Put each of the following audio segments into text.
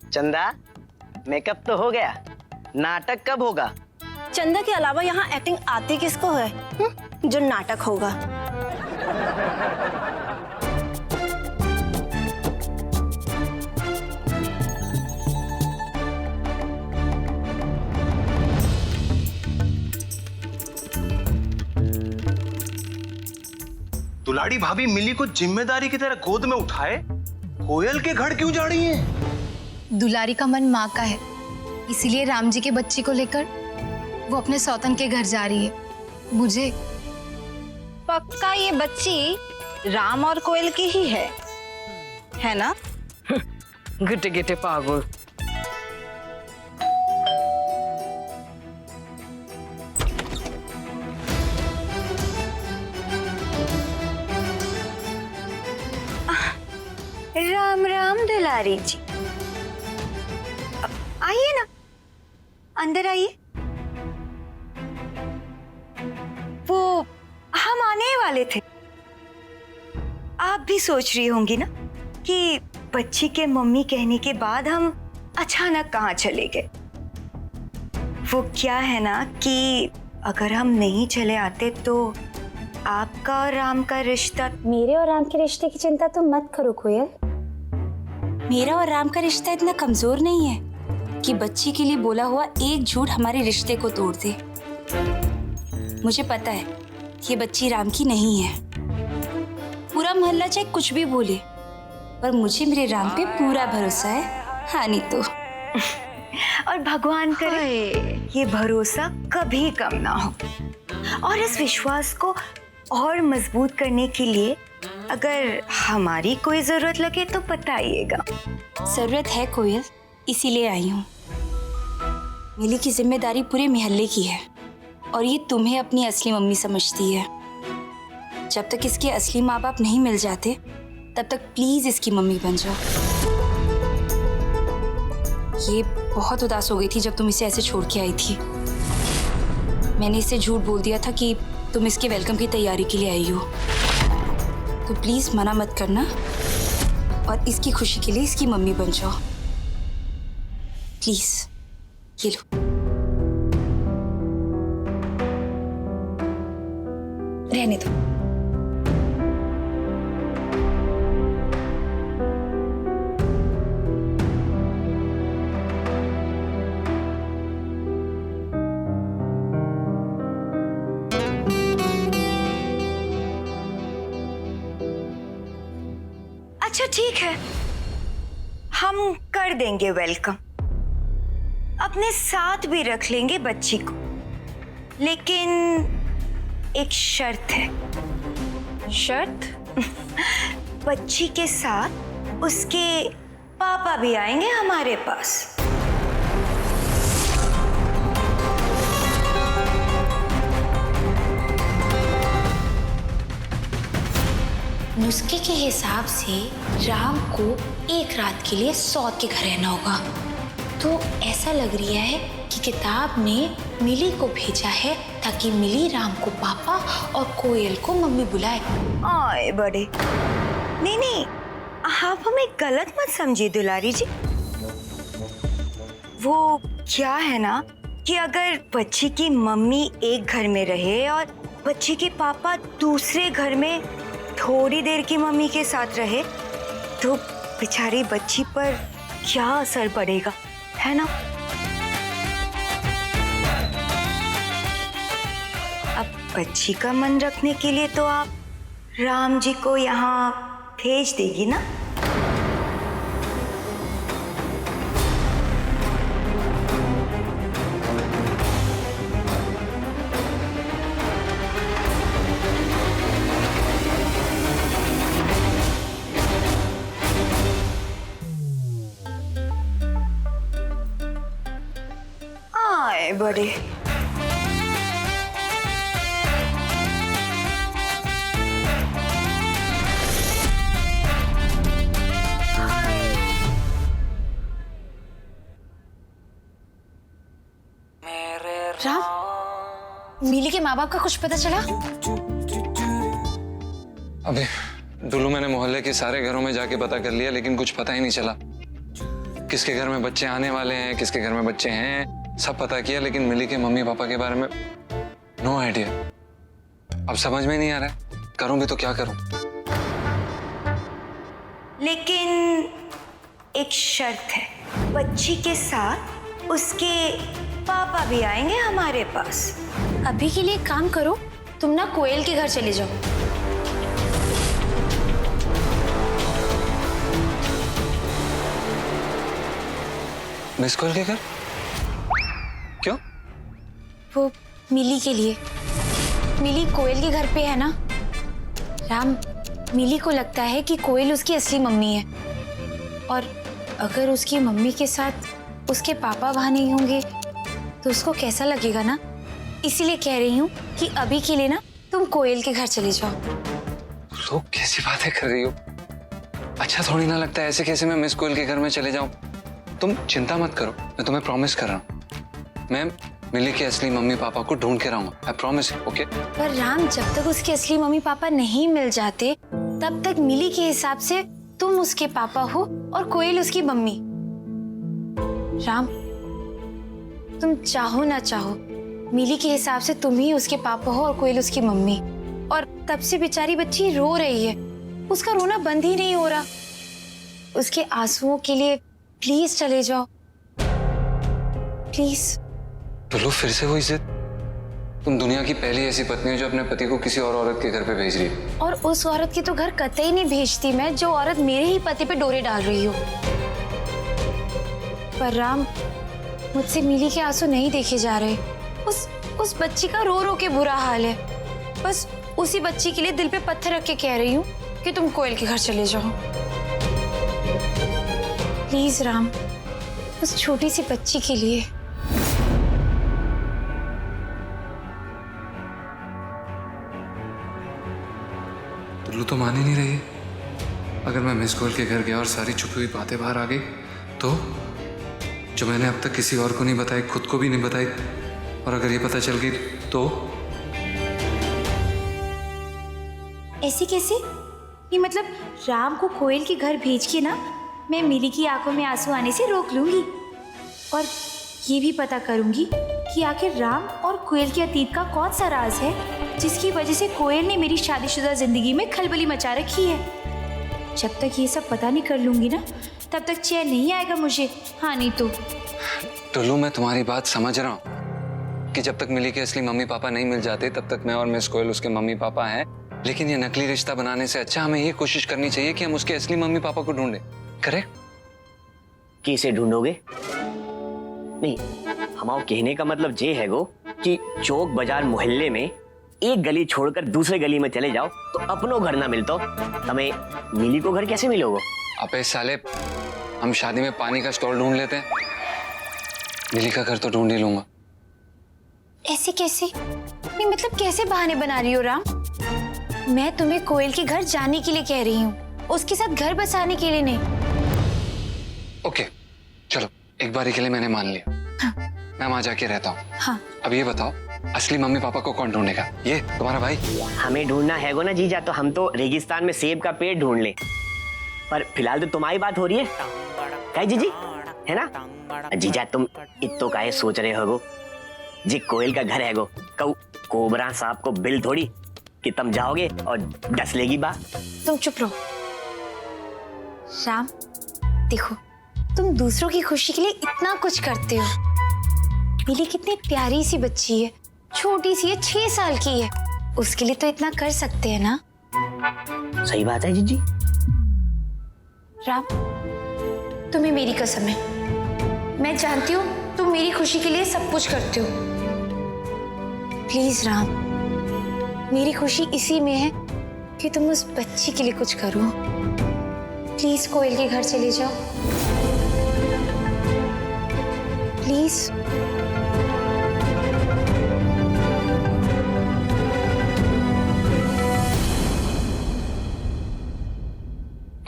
चंदा, मेकअप तो हो गया, नाटक कब होगा? चंदा के अलावा यहाँ एक्टिंग आती किसको है जो नाटक होगा? दुलाड़ी भाभी मिली को जिम्मेदारी की तरह गोद में उठाए कोयल के घर क्यों जा रही हैं? दुलारी का मन माँ का है, इसीलिए राम जी के बच्ची को लेकर वो अपने सौतन के घर जा रही है। मुझे पक्का ये बच्ची राम और कोयल की ही है ना? गिटे गिटे पागल। राम राम दुलारी जी, आइए ना, अंदर आइए। वो हम आने वाले थे। आप भी सोच रही होंगी ना कि बच्ची के मम्मी कहने के बाद हम अचानक कहाँ चले गए। वो क्या है ना कि अगर हम नहीं चले आते तो आपका और राम का रिश्ता। मेरे और राम के रिश्ते की चिंता तो मत करो कोयल। मेरा और राम का रिश्ता इतना कमजोर नहीं है कि बच्ची के लिए बोला हुआ एक झूठ हमारे रिश्ते को तोड़ दे। मुझे पता है ये बच्ची राम की नहीं है। पूरा मोहल्ला चाहे कुछ भी बोले, पर मुझे मेरे राम पे पूरा भरोसा है। हाँ नहीं तो। और भगवान करे ये भरोसा कभी कम ना हो। और इस विश्वास को और मजबूत करने के लिए अगर हमारी कोई जरूरत लगे तो बताइएगा। जरूरत है कोयल, इसीलिए आई हूँ। मिली की जिम्मेदारी पूरे मोहल्ले की है और ये तुम्हें अपनी असली मम्मी समझती है। जब तक इसके असली माँ बाप नहीं मिल जाते तब तक प्लीज इसकी मम्मी बन जाओ। ये बहुत उदास हो गई थी जब तुम इसे ऐसे छोड़ के आई थी। मैंने इसे झूठ बोल दिया था कि तुम इसके वेलकम की तैयारी के लिए आई हो, तो प्लीज मना मत करना और इसकी खुशी के लिए इसकी मम्मी बन जाओ प्लीज। ये लो। रहने दो। अच्छा ठीक है, हम कर देंगे वेलकम। अपने साथ भी रख लेंगे बच्ची को, लेकिन एक शर्त है। शर्त? बच्ची के साथ उसके पापा भी आएंगे हमारे पास। नुस्खे के हिसाब से राम को एक रात के लिए सौत के घर रहना होगा। तो ऐसा लग रहा है कि किताब ने मिली को भेजा है ताकि मिली राम को पापा और कोयल को मम्मी बुलाए। आए बड़े, नहीं, आप हमें गलत मत समझिए दुलारी जी। वो क्या है ना कि अगर बच्ची की मम्मी एक घर में रहे और बच्ची के पापा दूसरे घर में थोड़ी देर की मम्मी के साथ रहे तो बेचारी बच्ची पर क्या असर पड़ेगा, है ना? अब बच्ची का मन रखने के लिए तो आप राम जी को यहाँ भेज देगी ना? आए बड़े, राम, मिली के माँ बाप का कुछ पता चला? अबे दुलू, मैंने मोहल्ले के सारे घरों में जाके पता कर लिया लेकिन कुछ पता ही नहीं चला। किसके घर में बच्चे आने वाले हैं, किसके घर में बच्चे हैं, सब पता किया, लेकिन मिली के मम्मी पापा के बारे में नो आइडिया। अब समझ में नहीं आ रहा है करूं भी तो क्या करूं। लेकिन एक शर्त है, बच्ची के साथ उसके पापा भी आएंगे हमारे पास। अभी के लिए एक काम करो, तुम ना कोयल के घर चले जाओ। मिस कॉल के घर? क्यों? वो मिली के लिए। मिली कोयल के घर पे है ना राम। मिली को लगता है कि कोयल उसकी असली मम्मी है, और अगर उसकी मम्मी के साथ उसके पापा वहां नहीं होंगे तो उसको कैसा लगेगा ना। इसीलिए कह रही हूँ कि अभी के लिए ना तुम कोयल के घर चले जाओ। लोग कैसी बातें कर रही हो? अच्छा थोड़ी ना लगता है, ऐसे कैसे मैं मिस कोयल के घर में चले जाऊं? तुम चिंता मत करो, मैं तुम्हें प्रॉमिस कर रहा हूँ, मैं मिली के असली मम्मी पापा को ढूंढ के रहूंगा। I promise. ओके? पर राम, जब तक उसके असली मम्मी पापा नहीं मिल जाते तब तक मिली के हिसाब से तुम उसके पापा हो और कोयल उसकी मम्मी। राम, तुम चाहो ना चाहो मिली के हिसाब से तुम ही उसके पापा हो और कोयल उसकी मम्मी। और तब से बेचारी बच्ची रो रही है, उसका रोना बंद ही नहीं हो रहा। उसके आंसुओं के लिए प्लीज चले जाओ, प्लीज। तो लो फिर से वही जिद। तुम दुनिया की पहली ऐसी पत्नी हो जो अपने पति को किसी और औरत के घर पे भेज रही है। और उस औरत की तो घर कतई नहीं भेजती मैं, जो औरत मेरे ही पति पे डोरे डाल रही हो। पर राम, मुझसे मिली के आंसू नहीं देखे जा रहे। उस बच्ची का रो रो के बुरा हाल है। बस उसी बच्ची के लिए दिल पे पत्थर रख के कह रही हूँ कि तुम कोयल के घर चले जाओ। प्लीज राम, उस छोटी सी बच्ची के लिए। टुल्लू तो मान ही नहीं रही है। अगर मैं मिस कॉल के घर गया और सारी छुपी हुई बातें बाहर आ गई तो जो मैंने अब तक किसी और को नहीं बताई, खुद को भी नहीं बताई, और अगर ये पता चल गई तो ऐसे कैसे? ये मतलब राम को कोयल के घर भेज के ना मैं मिली की आंखों में आंसू आने से रोक लूंगी, और ये भी पता करूंगी कि आखिर राम और कोयल के अतीत का कौन सा राज है जिसकी वजह से कोयल ने मेरी शादीशुदा जिंदगी में खलबली मचा रखी है। जब तक ये सब पता नहीं कर लूंगी ना तब तक चैन नहीं आएगा मुझे। हाँ नहीं तो। टुल्लू, मैं तुम्हारी बात समझ रहा हूँ कि जब तक मिली के असली मम्मी पापा नहीं मिल जाते तब तक मैं और मिस कोयल उसके मम्मी पापा हैं, लेकिन ये नकली रिश्ता बनाने से अच्छा हमें ये कोशिश करनी चाहिए कि हम उसके असली मम्मी पापा को ढूंढें। करेक्ट? कैसे ढूंढोगे? नहीं, हमारा कहने का मतलब ये है गो कि चौक बाजार मोहल्ले में एक गली छोड़कर दूसरे गली में चले जाओ तो अपनों घर ना मिलतो, हमें मिली को घर कैसे मिलोगे? अबे साले, हम शादी में पानी का स्टॉल ढूंढ लेते हैं, मिली का घर तो ढूंढ ही लूंगा। ऐसे कैसे? नहीं मतलब कैसे बहाने बना रही हो राम? मैं तुम्हें कोयल के घर जाने के लिए कह रही हूँ, उसके साथ घर बसाने के लिए नहीं। ओके, चलो एक बारी के लिए मैंने मान लिया। हाँ। मैं वहां जाके रहता हूँ। हाँ। अब ये बताओ, असली मम्मी पापा को कौन ढूंढेगा? ये तुम्हारा भाई? हमें ढूंढना है गो ना जीजा, तो हम तो रेगिस्तान में सेब का पेड़ ढूंढ ले, पर फिलहाल तो तुम्हारी बात हो रही है। काय जीजी, है ना? जीजा तुम इतो काहे सोच रहे हो गो? जी कोयल का घर है गो, कऊ कोबरा सांप को बिल थोड़ी कि तुम जाओगे और डस लेगी बात। तुम चुप रहो राम। देखो, तुम दूसरों की खुशी के लिए इतना कुछ करते हो। मिली कितनी प्यारी सी बच्ची है, छोटी सी है, 6 साल की है, उसके लिए तो इतना कर सकते हैं ना। सही बात है जीजी। राम, तुम्हें मेरी कसम है, मैं जानती हूँ तुम मेरी खुशी के लिए सब कुछ करते हो। प्लीज राम, मेरी खुशी इसी में है कि तुम उस बच्ची के लिए कुछ करो। प्लीज कोयल के घर चले जाओ, प्लीज।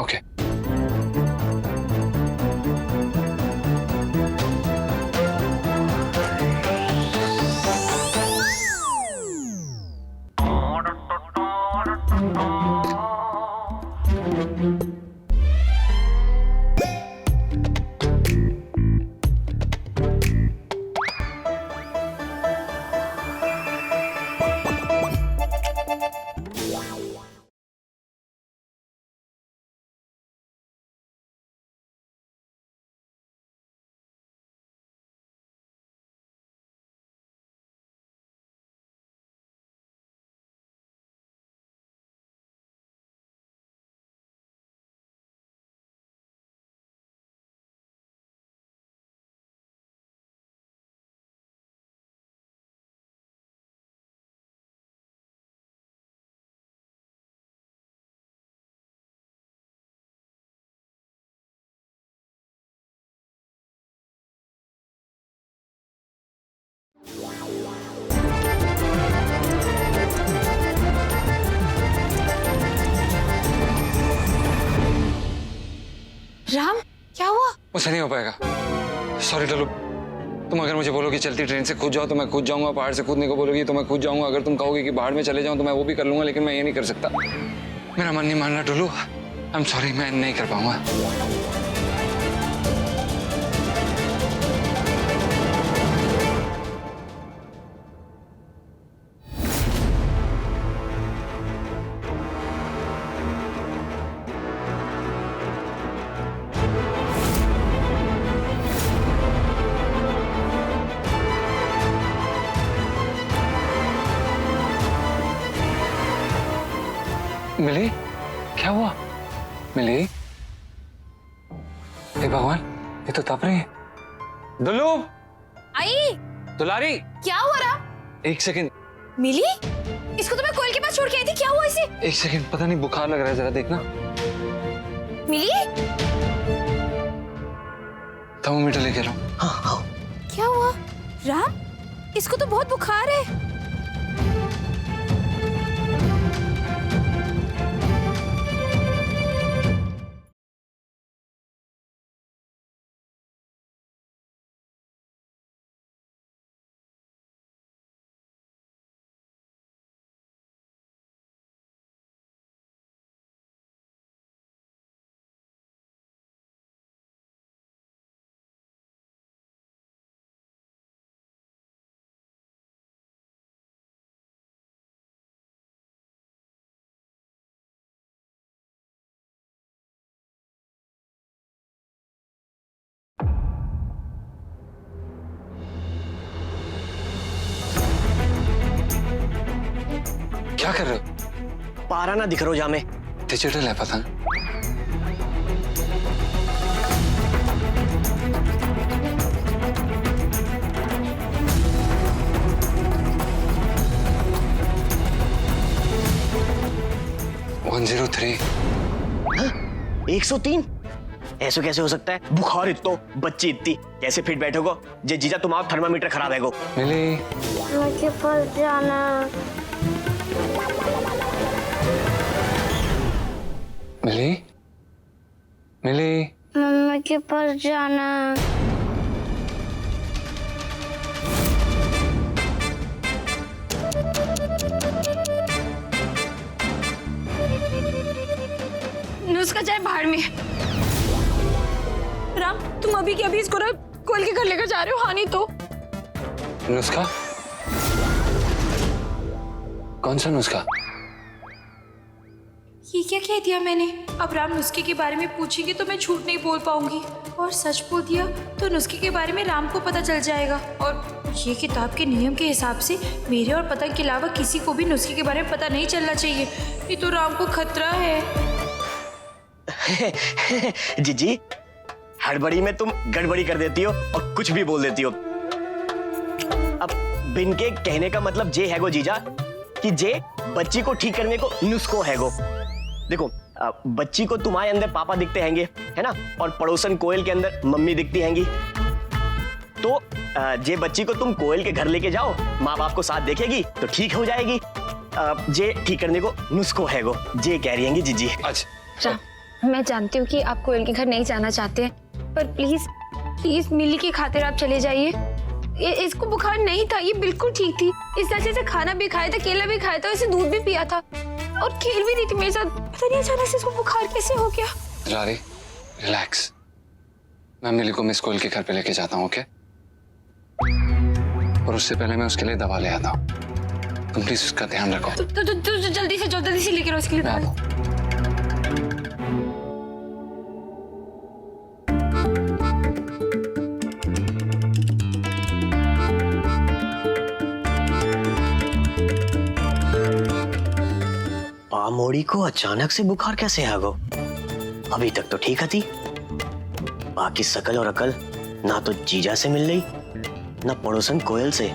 ओके। राम, क्या हुआ? मुझसे नहीं हो पाएगा। सॉरी डल्लू, तुम अगर मुझे बोलोगे चलती ट्रेन से कूद जाओ तो मैं कूद जाऊंगा, पहाड़ से कूदने को बोलोगी तो मैं कूद जाऊंगा, अगर तुम कहोगे कि पहाड़ में चले जाऊं तो मैं वो भी कर लूंगा, लेकिन मैं ये नहीं कर सकता। मेरा मन नहीं मान रहा डल्लू, आई एम सॉरी, मैं नहीं कर पाऊंगा। मिली, क्या हुआ? मिली, हे भगवान, ये तो तप रही है। दुल्लू, आई, दुलारी, क्या हुआ राम? एक सेकंड। मिली, इसको तो मैं कोयल के पास छोड़ के आई थी, क्या हुआ इसे? एक सेकंड, पता नहीं बुखार लग रहा है, जरा देखना। मिली, थर्मोमीटर लेके लो। हाँ। क्या हुआ? राम, इसको तो बहुत बुखार है। क्या कर रहे हो? पारा ना दिख रोजा में। डिजिटल है पता नहीं। वन 103। 103? ऐसे कैसे हो सकता है? बुखार इतो, बच्ची इतनी, कैसे फिट बैठोगो? जे जीजा तुम आप थर्मामीटर खराब है गो। मिली, मुझे फंस जाना। मिली, मिली, मम्मा के पास जाना। नुस्खा चाहे बाहर में। राम, तुम अभी के अभी इसको ना कोयल के घर लेकर जा रहे हो? हाँ नहीं तो नुस्खा? कौन सा नुस्खा? ये क्या कह दिया मैंने? अब राम नुस्खे के बारे में पूछेंगे तो मैं झूठ नहीं बोल पाऊंगी, और सच बोल दिया तो नुस्खे के बारे में राम को पता चल जाएगा, और ये किताब के नियम के हिसाब से मेरे और पतंग के अलावा किसी को भी नुस्खे के बारे में पता नहीं चलना चाहिए। ये तो राम को खतरा है। जीजी, हड़बड़ी में तुम गड़बड़ी कर देती हो और कुछ भी बोल देती हो। अब बिन के कहने का मतलब जे है गो जीजा कि जे बच्ची को ठीक करने को नुस्खो है गो। देखो, बच्ची को तुम्हारे अंदर पापा दिखते हैंगे, है ना, और पड़ोसन कोयल के अंदर मम्मी दिखती हैंगी। तो जे बच्ची को तुम कोयल के घर लेके जाओ, माँ बाप को साथ देखेगी तो ठीक हो जाएगी। जे ठीक करने को नुस्खो है गो, जे कह रही हैंगी जीजी। अच्छा, मैं जानती हूँ कि आप कोयल के घर नहीं जाना चाहते हैं, पर प्लीज प्लीज मिली की खातिर आप चले जाइए। इसको बुखार नहीं था, ये बिल्कुल ठीक थी। इस तरह से खाना भी खाया था, केला भी खाया था, इसे दूध भी पिया था और खेल भी रही थी मेरे साथ। पता नहीं अचानक से इसको बुखार कैसे हो गया। रारी, रिलैक्स। मैं मिली को मिस कोयल के घर पे लेके जाता हूँ, ओके? और उससे पहले मैं उसके लिए दवा ले आता हूँ। तुम प्लीज उसका ध्यान रखो। तो जल्दी से लेकर आओ इसके लिए दवा। मोड़ी को अचानक से बुखार कैसे आ गो? अभी तक तो ठीक थी। बाकी शकल और अकल ना तो जीजा से मिल रही, ना पड़ोसन कोयल से।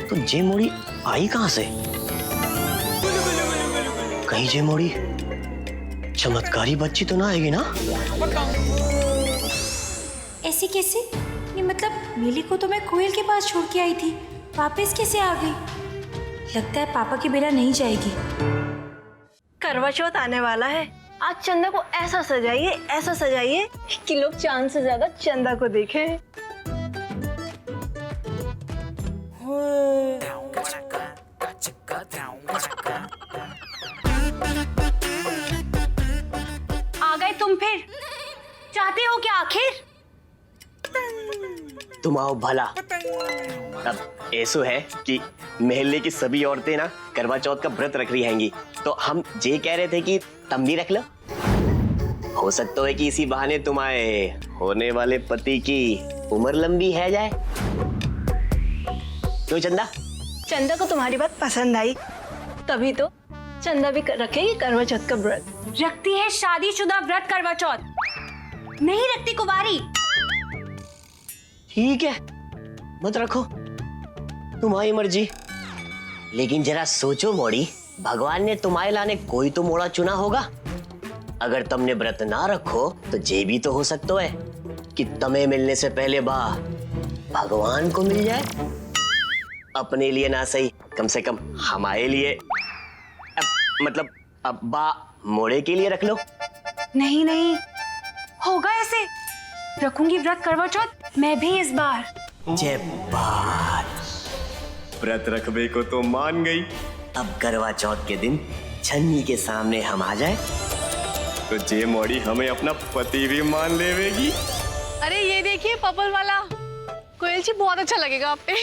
तो जे मोड़ी आई कहां से? कहीं जे मोड़ी चमत्कारी बच्ची तो ना आएगी ना? ऐसे कैसे? ये मतलब मिली को तो मैं कोयल के पास छोड़ के आई थी, वापस कैसे आ गई? लगता है पापा के बिना नहीं जाएगी। करवा चौथ आने वाला है। आज चंदा को ऐसा सजाइए कि लोग चांद से ज्यादा चंदा को देखें। आ गए तुम फिर? चाहते हो क्या आखिर? तुम आओ भला। अब ऐसो है कि महल्ले की सभी औरतें ना करवा चौथ का व्रत रख रही हैंगी, तो हम ये कह रहे थे कि तुम भी रख लो। हो सकता है कि इसी बहाने तुम्हारे होने वाले पति की उम्र लंबी है जाए। क्यों चंदा? चंदा को तुम्हारी बात पसंद आई, तभी तो चंदा भी रखेगी करवा चौथ का व्रत। रखती है शादीशुदा व्रत करवा चौथ, नहीं रखती कुंवारी। ठीक है, मत रखो, तुम्हारी मर्जी। लेकिन जरा सोचो मोड़ी, भगवान ने तुम्हारे लाने कोई तो मोड़ा चुना होगा। अगर तुमने व्रत ना रखो तो ये भी तो हो सकता है कि तुम्हें मिलने से पहले बा भगवान को मिल जाए। अपने लिए ना सही, कम से कम हमारे लिए, मतलब अब बा मोड़े के लिए रख लो। नहीं नहीं होगा ऐसे। रखूंगी व्रत करवा चौथ मैं भी इस बार। जय बात, व्रत रखबे को तो मान गई। अब करवा चौथ के दिन छन्नी के सामने हम आ जाए तो जे मोड़ी हमें अपना पति भी मान लेवेगी। अरे ये देखिए पर्पल वाला। कोयल जी बहुत अच्छा लगेगा आप पे।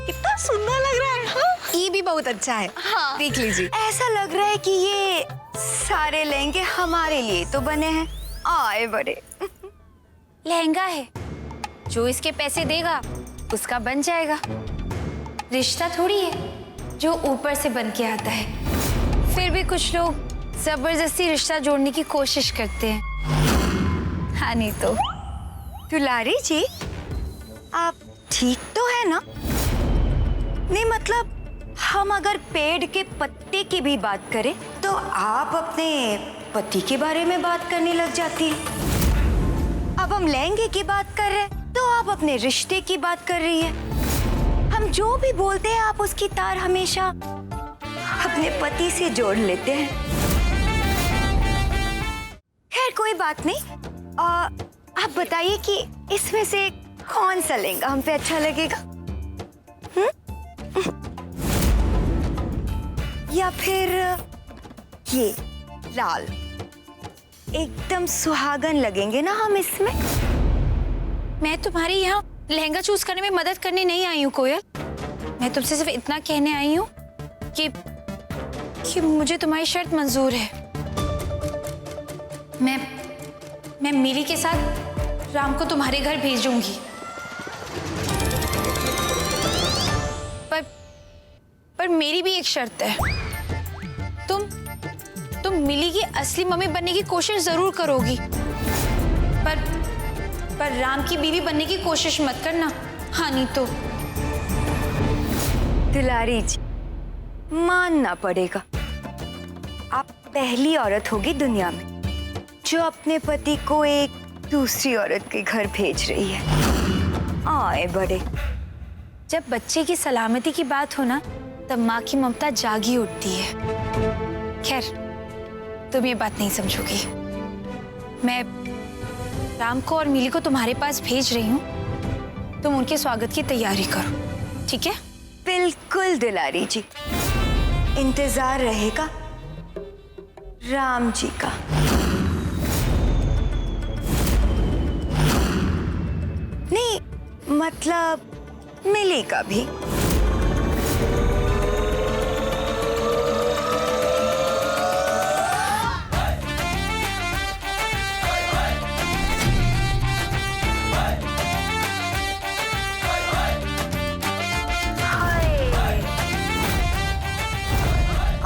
कितना सुंदर लग रहा है। हाँ? ये भी बहुत अच्छा है। हाँ। देख लीजिए। ऐसा लग रहा है कि ये सारे लहंगे हमारे लिए तो बने हैं। आए बड़े। लहंगा है, जो इसके पैसे देगा उसका बन जाएगा। रिश्ता थोड़ी है जो ऊपर से बन के आता है। फिर भी कुछ लोग जबरदस्ती रिश्ता जोड़ने की कोशिश करते हैं। हाँ नहीं तो। दुलारी जी, आप ठीक तो है ना? नहीं मतलब हम अगर पेड़ के पत्ते की भी बात करें तो आप अपने पति के बारे में बात करने लग जाती है। अब हम लहंगे की बात कर रहे हैं तो आप अपने रिश्ते की बात कर रही है। हम जो भी बोलते हैं आप उसकी तार हमेशा अपने पति से जोड़ लेते हैं। खैर कोई बात नहीं। आप बताइए कि इसमें से कौन सा लहंगा हम पे अच्छा लगेगा? या फिर ये लाल, एकदम सुहागन लगेंगे ना हम इसमें। मैं तुम्हारी यहाँ लहंगा चूज करने में मदद करने नहीं आई हूँ कोयल। मैं तुमसे सिर्फ इतना कहने आई हूँ कि मुझे तुम्हारी शर्त मंजूर है। मैं मिली के साथ राम को तुम्हारे घर भेजूंगी, पर मेरी भी एक शर्त है। तुम मिली की असली मम्मी बनने की कोशिश जरूर करोगी, पर राम की बीवी बनने की कोशिश मत करना। हाँ नहीं तो। दुलारी जी, मानना पड़ेगा, आप पहली औरत होगी दुनिया में जो अपने पति को एक दूसरी औरत के घर भेज रही है। आए बड़े। जब बच्चे की सलामती की बात हो ना तब माँ की ममता जागी उठती है। खैर तुम ये बात नहीं समझोगी। मैं राम को और मिली को तुम्हारे पास भेज रही हूँ, तुम उनके स्वागत की तैयारी करो, ठीक है? बिल्कुल दुलारी जी, इंतजार रहेगा राम जी का। नहीं मतलब मिली का भी।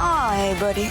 आए बड़े।